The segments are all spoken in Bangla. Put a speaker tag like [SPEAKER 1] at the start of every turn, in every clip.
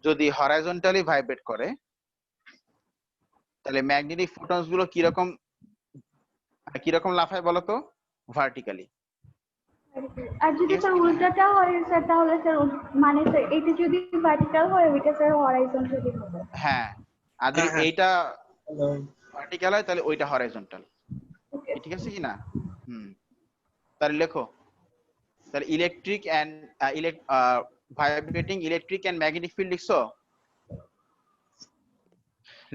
[SPEAKER 1] যদি হরাইজন্টালি ভাইব্রেট করে তাহলে ম্যাগনেটিক ফোটনস গুলো কিরকম লাফায় বলতো? ভার্টিক্যালি।
[SPEAKER 2] আর যদি স্যার উল্টাটা হয় স্যার তাহলে স্যার মানে স্যার এটা যদি ভার্টিক্যাল হয় ওইটা স্যার হরাইজন্টালি হবে।
[SPEAKER 1] হ্যাঁ, আর যদি এইটা ভার্টিক্যাল হয় তাহলে ওইটা হরাইজন্টাল। ঠিক আছে কি না? তাহলে লেখো, তাহলে electric and vibrating electric and magnetic field লিখছো?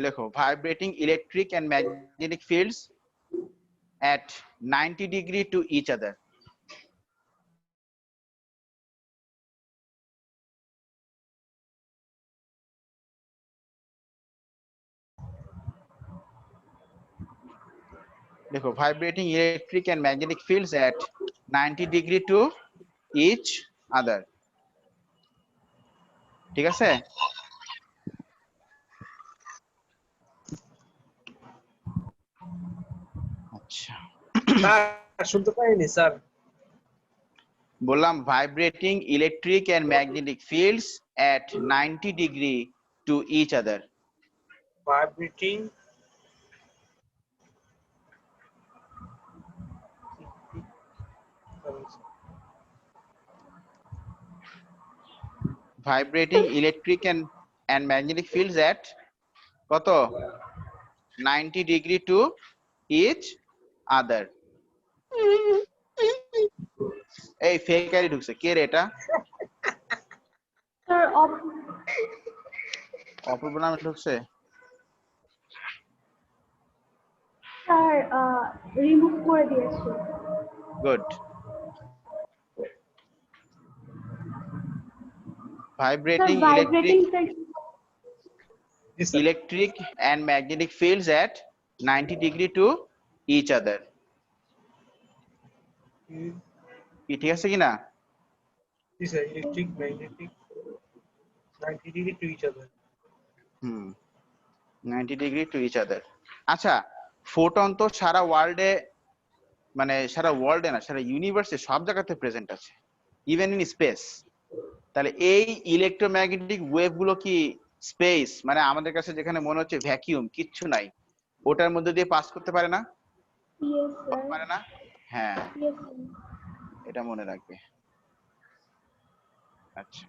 [SPEAKER 1] লেখো vibrating electric and magnetic fields at 90 degree to each other. देखो vibrating electric and magnetic fields at 90 degree to each other. ঠিক আছে? আচ্ছা
[SPEAKER 3] স্যার শুনতে পাইনি স্যার।
[SPEAKER 1] বললাম vibrating electric and magnetic fields at 90 degree to each other.
[SPEAKER 3] Vibrating
[SPEAKER 1] vibrating electric and magnetic fields at কত 90 degree to each other. এই ফেক আইডি ঢুকছে, কে রে এটা?
[SPEAKER 2] স্যার
[SPEAKER 1] অপূর্ব নামে ঢুকছে।
[SPEAKER 2] স্যার রিমুভ করে দিয়েছি।
[SPEAKER 1] Good. Vibrating electric and magnetic fields at 90 degree to each other. কি ঠিক আছে কিনা?
[SPEAKER 3] electric magnetic 90 degree to each other.
[SPEAKER 1] 90 degree to each other. আচ্ছা, ফোটন তো সারা ওয়ার্ল্ডে, মানে সারা ওয়ার্ল্ডে না, সারা ইউনিভার্সে সব জায়গাতে প্রেজেন্ট আছে, ইভেন ইন স্পেস। তাহলে এই ইলেকট্রোম্যাগনেটিক ওয়েভ গুলো কি স্পেস, মানে আমাদের কাছে যেখানে মনে হচ্ছে ভ্যাকিউম, কিচ্ছু নাই, ওটার মধ্যে দিয়ে পাস করতে পারে না? পারে না? হ্যাঁ, এটা মনে রাখবে। আচ্ছা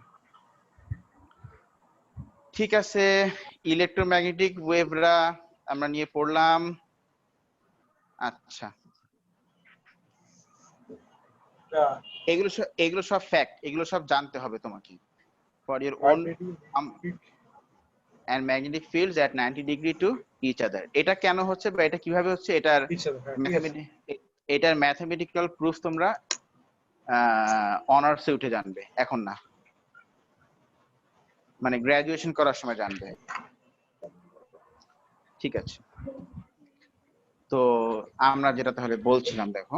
[SPEAKER 1] ঠিক আছে, ইলেকট্রোম্যাগনেটিক ওয়েভরা আমরা নিয়ে পড়লাম। আচ্ছা, এগুলো সব ফ্যাক্ট, এগুলো সব জানতে হবে তোমাকে for your own. and magnetic fields at 90 degree to each other. এটা কেন হচ্ছে বা এটা কিভাবে হচ্ছে, এটার ম্যাথমেটিক্যাল প্রুফ তোমরা অনার্সে উঠে জানবে, এখন না, মানে গ্রাজুয়েশন করার সময় জানবে। ঠিক আছে, তো আমরা যেটা তাহলে বলছিলাম, দেখো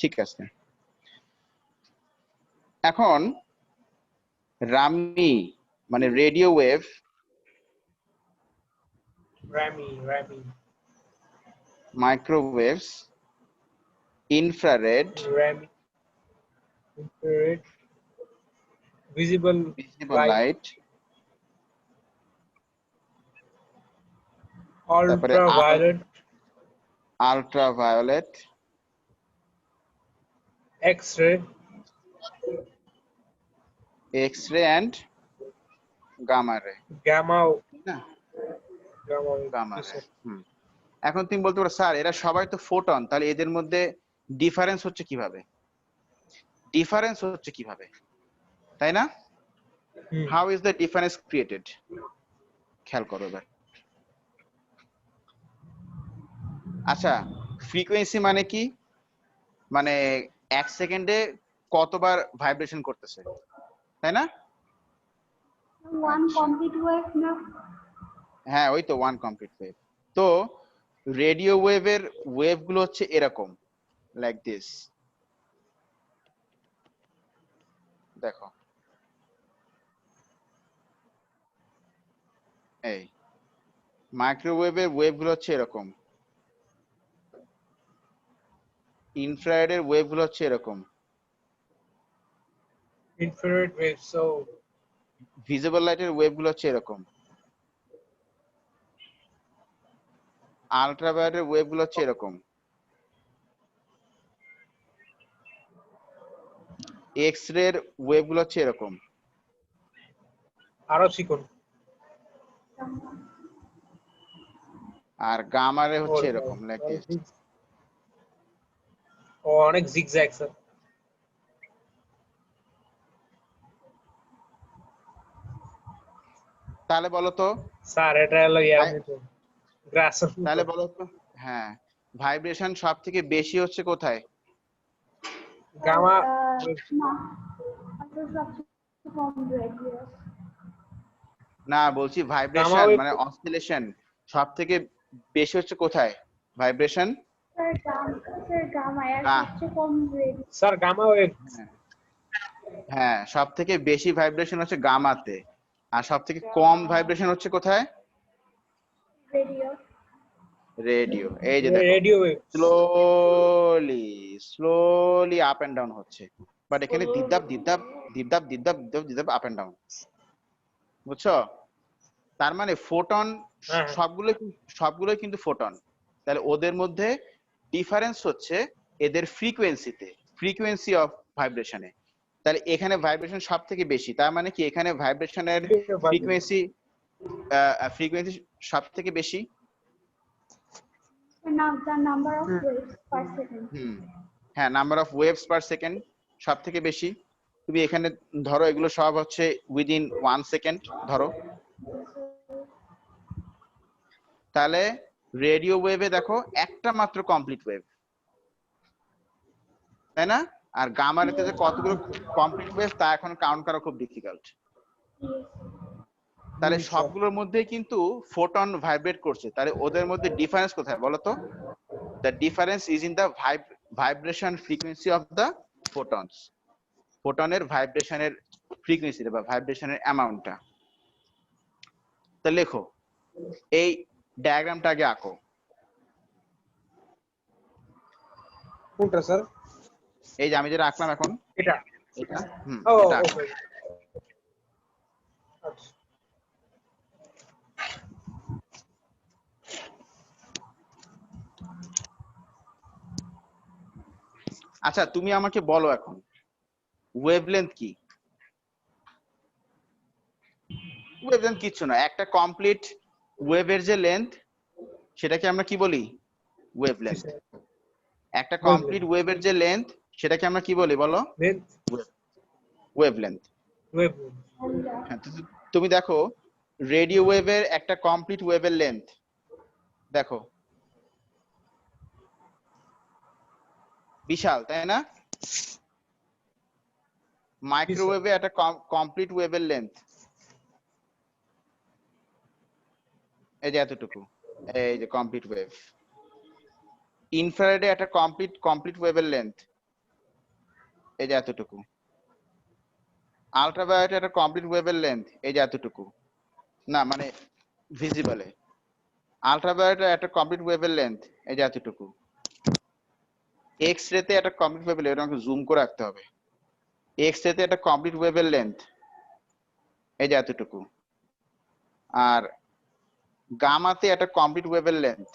[SPEAKER 1] ঠিক আছে, এখন রামি মানে radio wave,
[SPEAKER 3] Rami
[SPEAKER 1] microwaves, infrared,
[SPEAKER 3] infrared, visible light,
[SPEAKER 1] ultraviolet,
[SPEAKER 3] X-ray
[SPEAKER 1] and gamma ray। এখন তুমি বলতে পারো স্যার এরা সবাই তো ফোটন, তাহলে এদের মধ্যে ডিফারেন্স হচ্ছে কিভাবে, তাই না? How is the difference created? খেয়াল করো এবার। আচ্ছা, ফ্রিকোয়েন্সি মানে কি? মানে এক সেকেন্ডে কতবার ভাইব্রেশন করতেছে, তাই না?
[SPEAKER 2] ওয়ান কমপ্লিট ওয়েভ না?
[SPEAKER 1] হ্যাঁ, ওই তো ওয়ান কমপ্লিট ওয়েভ। তো রেডিও ওয়েভের ওয়েভ গুলো হচ্ছে এরকম, লাইক দিস। দেখো এই মাইক্রোওয়েভের ওয়েভ গুলো হচ্ছে এরকম, ইনফ্রারেডের ওয়েভ গুলো হচ্ছে এরকম,
[SPEAKER 3] infrared waves. So
[SPEAKER 1] ভিজিবল লাইটের ওয়েভ গুলো হচ্ছে এরকম, আলট্রাভায়োলেটের ওয়েভ গুলো হচ্ছে এরকম, এক্স রের ওয়েভ গুলো হচ্ছে এরকম,
[SPEAKER 3] আরো চিকন।
[SPEAKER 1] আর গামা রে হচ্ছে
[SPEAKER 3] ওরে
[SPEAKER 1] এরকম
[SPEAKER 3] ভাই,
[SPEAKER 1] লাইক
[SPEAKER 3] অনেক
[SPEAKER 1] দিস।
[SPEAKER 3] অনেক জিগজ্যাগ স্যার।
[SPEAKER 1] তাহলে বলো তো,
[SPEAKER 3] স্যার এটা হলো ইয়ার মতো, গ্রাসের
[SPEAKER 1] তাহলে
[SPEAKER 3] মতো।
[SPEAKER 1] বলো তো, হ্যাঁ, ভাইব্রেশন সব থেকে বেশি হচ্ছে কোথায়?
[SPEAKER 3] গামা
[SPEAKER 2] না আসলে সবচেয়ে কম রেডিয়াস।
[SPEAKER 1] না, বলছি
[SPEAKER 3] গামা
[SPEAKER 1] ভাইব্রেশন
[SPEAKER 3] ওয়েভ।
[SPEAKER 1] মানে অসিলেশন সব থেকে বেশি হচ্ছে কোথায়? ভাইব্রেশন
[SPEAKER 2] স্যার গামা এর সবচেয়ে কম রেডিয়াস।
[SPEAKER 3] Sir gamma wave.
[SPEAKER 1] হ্যাঁ, সব থেকে বেশি ভাইব্রেশন হচ্ছে গামাতে, আর সব থেকে কম ভাইব্রেশন হচ্ছে কোথায়?
[SPEAKER 2] রেডিয়াস।
[SPEAKER 1] রেডিও। এই যে দেখো,
[SPEAKER 3] radio wave.
[SPEAKER 1] Slowly slowly up and down হচ্ছে, বাট এখানে দিদাপ দিদাপ দিদাপ দিদাপ দিদাপ দিদাপ আপ এন্ড ডাউন, বুঝছো? তার মানে ফোটন
[SPEAKER 3] হ্যাঁ,
[SPEAKER 1] সবগুলোই কিন্তু ফোটন। তাহলে ওদের মধ্যে ডিফারেন্স হচ্ছে এদের ফ্রিকোয়েন্সিতে, ফ্রিকোয়েন্সি অফ ভাইব্রেশনে। তাহলে এখানে ভাইব্রেশন সব থেকে বেশি, তার মানে কি এখানে ভাইব্রেশনের ফ্রিকোয়েন্সি সব থেকে বেশি।
[SPEAKER 2] The number of waves per second.
[SPEAKER 1] হ্যাঁ, number of waves per second সব থেকে বেশি। তুমি এখানে ধরো এগুলো সব হচ্ছে উইদিন 1 সেকেন্ড ধরো। তাহলে রেডিও ওয়েভে দেখো একটা মাত্র কমপ্লিট ওয়েভ, তাই না? আর গামা রেতে যে কতগুলো কমপ্লিট ওয়েভ তা এখন কাউন্ট করা খুব ডিফিকাল্ট। তাহলে সবগুলোর মধ্যেই কিন্তু ফোটন ভাইব্রেট করছে, তাহলে ওদের মধ্যে ডিফারেন্স কোথায় বলো তো? The difference is in the vibration frequency of the photons. ফোটনের ভাইব্রেশনের ফ্রিকোয়েন্সি বা ভাইব্রেশনের অ্যামাউন্টটা। তা লেখো, এই ডায়াগ্রামটা আগে আঁকো।
[SPEAKER 3] কোনটা স্যার?
[SPEAKER 1] এই যে আমি যেটা আঁকলাম এখন,
[SPEAKER 3] এটা।
[SPEAKER 1] এটা
[SPEAKER 3] ও
[SPEAKER 1] এটা আঁকো।
[SPEAKER 3] ওকে। আচ্ছা।
[SPEAKER 1] আচ্ছা, তুমি আমাকে বলো এখন ওয়েভলেন্থ কি? ওয়েভলেন্থ কিচ্ছু না, একটা কমপ্লিট ওয়েভের যে লেন্থ সেটাকে আমরা কি বলি? ওয়েভলেন্থ। একটা কমপ্লিট ওয়েভের যে লেন্থ সেটাকে আমরা কি বলি বলো?
[SPEAKER 3] লেন্থ।
[SPEAKER 1] ওয়েভলেন্থ।
[SPEAKER 3] ওয়েভ।
[SPEAKER 1] হ্যাঁ, তুমি দেখো রেডিও ওয়েভের একটা কমপ্লিট ওয়েভের লেন্থ দেখো, বিশাল, তাই না? মাইক্রোওয়েভে একটা কমপ্লিট ওয়েভের লেন্থ এই যে এতটুকু, এই যে কমপ্লিট ওয়েভ। ইনফ্রারেডে একটা কমপ্লিট ওয়েভের লেন্থ এই যে এতটুকু। আলট্রাভায়োলেটে একটা কমপ্লিট ওয়েভের লেন্থ এই যে এতটুকু, না মানে ভিজিবলে। আলট্রাভায়োলেটে একটা কমপ্লিট ওয়েভের লেন্থ এই যে এতটুকু। এক্স রেতে একটা কমপ্লিট ওয়েভের লেন্থ, আমাকে জুম করে রাখতে হবে। এক্স রেতে একটা কমপ্লিট ওয়েভের লেন্থ এই যে এতটুকু। আর গামাতে একটা কমপ্লিট ওয়েভের লেন্থ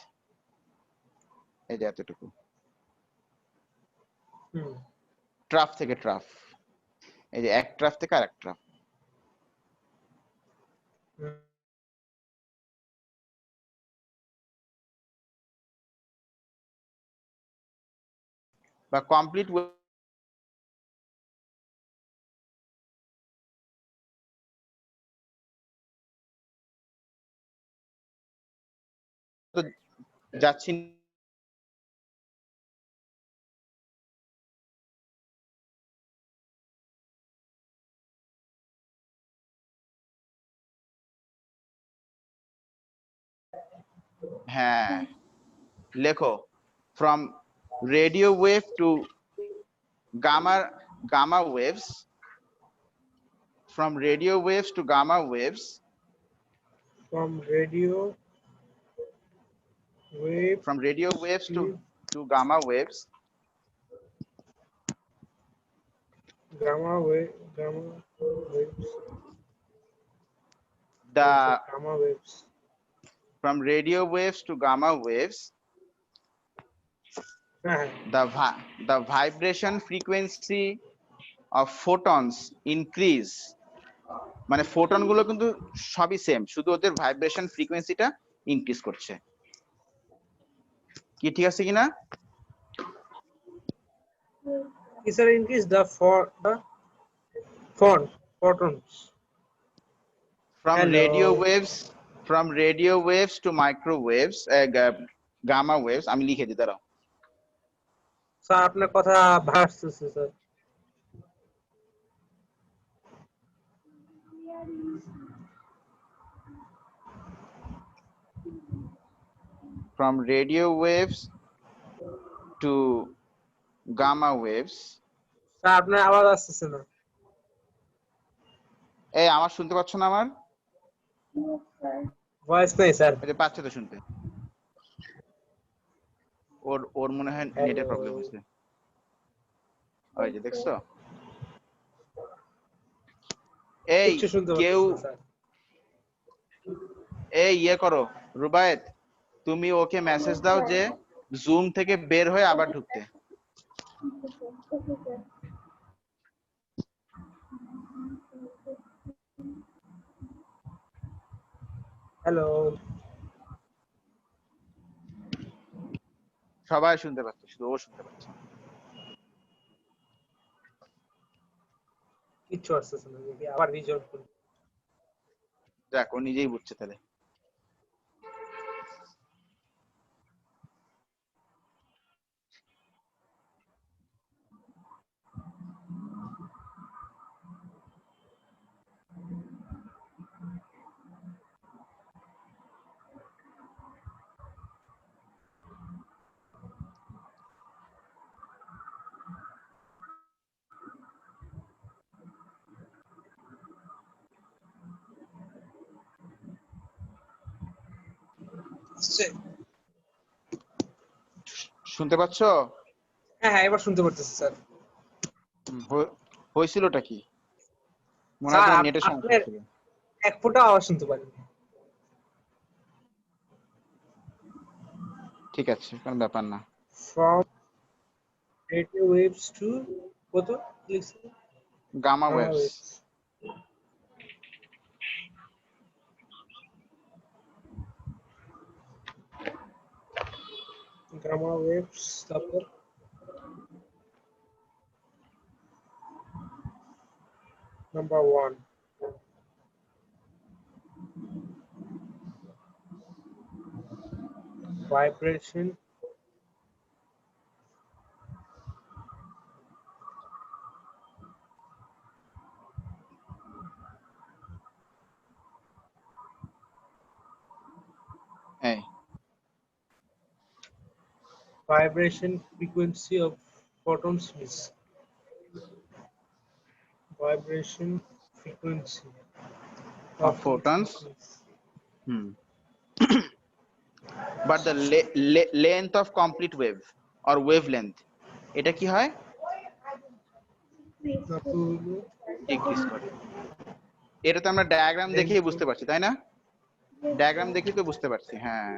[SPEAKER 1] এই যে এতটুকু। ট্রাফ থেকে ট্রাফ, এই যে এক ট্রাফ থেকে আরেক ট্রাফ। বা কমপ্লিট যাচ্ছি হ্যাঁ, লেখো from radio wave to gamma waves, from radio waves to gamma waves,
[SPEAKER 3] from radio wave
[SPEAKER 1] from radio waves to gamma waves,
[SPEAKER 3] gamma waves.
[SPEAKER 1] The
[SPEAKER 3] Gamma waves.
[SPEAKER 1] from radio waves to gamma waves,
[SPEAKER 3] হ্যাঁ
[SPEAKER 1] the vibration frequency of photons increase, মানে ফোটন গুলো কিন্তু সবই সেম, শুধু ওদের ভাইব্রেশন ফ্রিকোয়েন্সিটা ইনক্রিজ করছে। কি ঠিক আছে কিনা?
[SPEAKER 3] is there increase the photons
[SPEAKER 1] from
[SPEAKER 3] Hello.
[SPEAKER 1] radio waves to microwaves, gamma waves, আমি লিখে দিই দাঁড়াও।
[SPEAKER 3] স্যার আপনার কথা ভাসতেছে sir
[SPEAKER 1] From radio waves to gamma waves,
[SPEAKER 3] sir আপনার আওয়াজ আসতেছে না
[SPEAKER 1] এই আমার শুনতে পাচ্ছ না? আমার
[SPEAKER 2] Yes, sir.
[SPEAKER 3] ভয়েস নেই স্যার
[SPEAKER 1] এটা পাচ্ছে তো শুনতে? ওর মনে হয় নেটের প্রবলেম হয়েছে। ওই যে দেখছো, এই
[SPEAKER 3] কিছু শুনতে
[SPEAKER 1] কেউ
[SPEAKER 3] পাচ্ছি না, স্যার
[SPEAKER 1] এই ইয়ে করো রুবায়েত, তুমি ওকে মেসেজ দাও যে জুম থেকে বের হয়ে আবার ঢুকতে।
[SPEAKER 2] Okay, sir.
[SPEAKER 3] হ্যালো
[SPEAKER 1] সবাই শুনতে পাচ্ছে, শুধু ও শুনতে পাচ্ছে না।
[SPEAKER 3] কিচ্ছু আসতেছে না দেখি আবার রিজয়েন করি
[SPEAKER 1] যাক, ও নিজেই বুঝছে তাহলে। শুনতে পাচ্ছ?
[SPEAKER 3] হ্যাঁ হ্যাঁ এবার শুনতে পারতেছি স্যার
[SPEAKER 1] হয়েছিলটা কি? মনে
[SPEAKER 3] স্যার
[SPEAKER 1] হয় নেটের সমস্যা
[SPEAKER 3] আপনার
[SPEAKER 1] ছিল।
[SPEAKER 3] এক ফোঁটা আওয়াজ শুনতে পারিনি
[SPEAKER 1] ঠিক আছে, কোনো ব্যাপার না।
[SPEAKER 3] from radio waves to কত লিখছে
[SPEAKER 1] gamma
[SPEAKER 3] Gamma
[SPEAKER 1] waves.
[SPEAKER 3] waves. Gamma waves তারপর number 1 vibration
[SPEAKER 1] এই
[SPEAKER 3] vibration frequency of photons is vibration frequency
[SPEAKER 1] Of photons? But the length of complete wave or wavelength, এটা কি হয়? ডিক্রিজ করে। এটা তো আমরা ডায়াগ্রাম দেখেই বুঝতে পারছি, তাই না? ডায়াগ্রাম দেখেই তো বুঝতে পারছি। হ্যাঁ,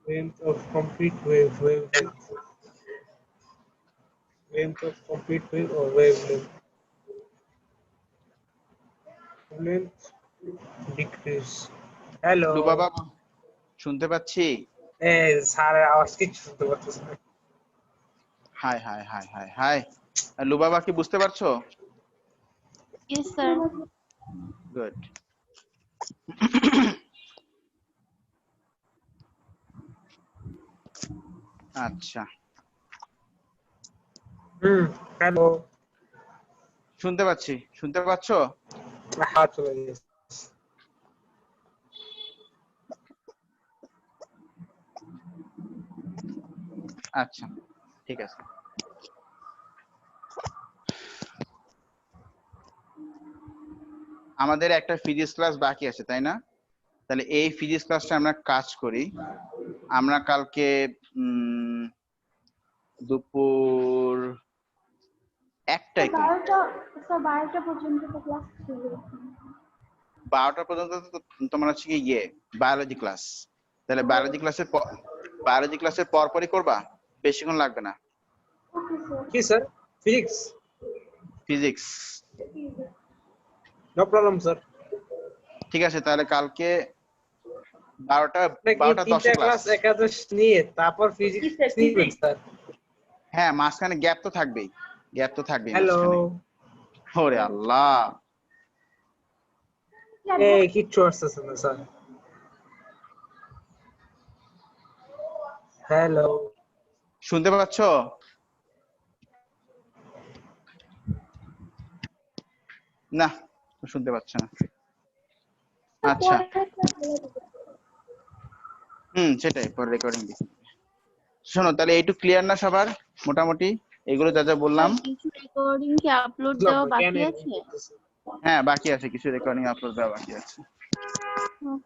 [SPEAKER 3] length of complete wave wavelength length of complete wave or wavelength length decrease hello
[SPEAKER 1] লুবাবা শুনতে পাচ্ছি?
[SPEAKER 3] এই স্যারের আওয়াজ কিছু শুনতে পাচ্ছি না
[SPEAKER 1] hi hi hi hi hi, Lubaba কি বুঝতে পারছো?
[SPEAKER 2] Yes, sir.
[SPEAKER 1] গুড। আচ্ছা,
[SPEAKER 3] হ্যালো
[SPEAKER 1] শুনতে পাচ্ছি, শুনতে পাচ্ছো?
[SPEAKER 3] হাত চলে গেছে
[SPEAKER 1] আচ্ছা, ঠিক আছে। আমাদের একটা ফিজিক্স ক্লাস বাকি আছে, তাই না? তাহলে এই ফিজিক্স ক্লাসটা আমরা কাজ করি। আমরা কালকে দুপুর 1টায় কি
[SPEAKER 2] 12টা পর্যন্ত তো ক্লাস ছিল
[SPEAKER 1] 12টা পর্যন্ত তো তোমার হচ্ছে কি বায়োলজি ক্লাস, তাহলে বায়োলজি ক্লাসের পরপরই করবা, বেশিক্ষণ লাগবে না।
[SPEAKER 2] ওকে স্যার
[SPEAKER 3] কি sir? Physics?
[SPEAKER 1] Physics
[SPEAKER 3] no problem sir.
[SPEAKER 1] ঠিক আছে, তাহলে কালকে 12টা
[SPEAKER 3] তিনটা
[SPEAKER 1] 10 ক্লাস।
[SPEAKER 3] ক্লাস একাদশ নিয়ে তারপর ফিজিক্স নিবেন স্যার?
[SPEAKER 1] হ্যাঁ, মাঝখানে গ্যাপ তো থাকবেই,
[SPEAKER 3] হ্যালো,
[SPEAKER 1] ওরে আল্লাহ,
[SPEAKER 3] এই কিচ্ছু আসতেছে না স্যার। হ্যালো,
[SPEAKER 1] শুনতে পাচ্ছ? না, শুনতে পাচ্ছ না। আচ্ছা, সেটাই, পরে রেকর্ডিং দিচ্ছি। শোনো, তাহলে এইটুকু ক্লিয়ার না সবার মোটামুটি? এগুলো যা যা বললাম।
[SPEAKER 4] কিছু রেকর্ডিং কি আপলোড দেওয়া বাকি আছে?
[SPEAKER 1] হ্যাঁ, বাকি আছে, কিছু রেকর্ডিং আপলোড দেওয়া বাকি আছে।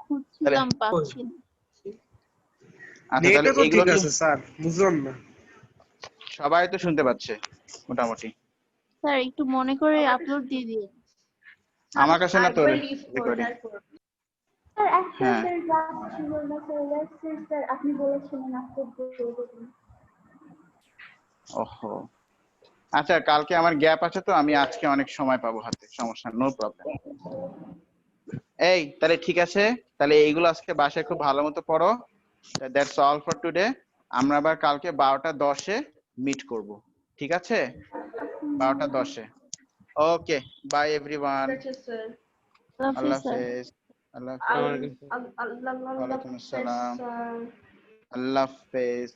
[SPEAKER 4] খুঁজছিলাম, পাচ্ছি না।
[SPEAKER 1] আচ্ছা, তাহলে
[SPEAKER 3] নেটও তো
[SPEAKER 1] এগুলো
[SPEAKER 3] ঠিক আছে স্যার, বুঝলাম না।
[SPEAKER 1] সবাই তো শুনতে পাচ্ছে মোটামুটি?
[SPEAKER 4] স্যার একটু মনে করে আপলোড দিয়ে দিন।
[SPEAKER 1] আমার কাছে না তো রেকর্ডিং।
[SPEAKER 2] স্যার একটা
[SPEAKER 1] হ্যাঁ।
[SPEAKER 2] স্যার ক্লাস ছিল না স্যার, স্যার আপনি বলেছিলেন আপনি দিয়ে দেবেন।
[SPEAKER 1] ওহো, আচ্ছা, কালকে আমার গ্যাপ আছে তো, আমি আজকে অনেক সময় পাবো হাতে, সমস্যা, নো প্রবলেম। এই তাহলে ঠিক আছে, তাহলে এইগুলো আজকে বাসায় খুব ভালো মতো পড়ো। That's all for today. আমরা আবার কালকে 12টা 10-এ মিট করব, ঠিক আছে? 12টা 10-এ। ওকে, বাই এভরিওয়ান। আল্লাহ হাফেজ। আল্লাহ হাফেজ। ওয়ালাইকুম আসসালাম। আল্লাহ হাফেজ।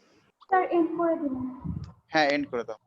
[SPEAKER 2] স্যার এন্ড করে দিন।
[SPEAKER 1] হ্যাঁ, এন্ড করে দাও।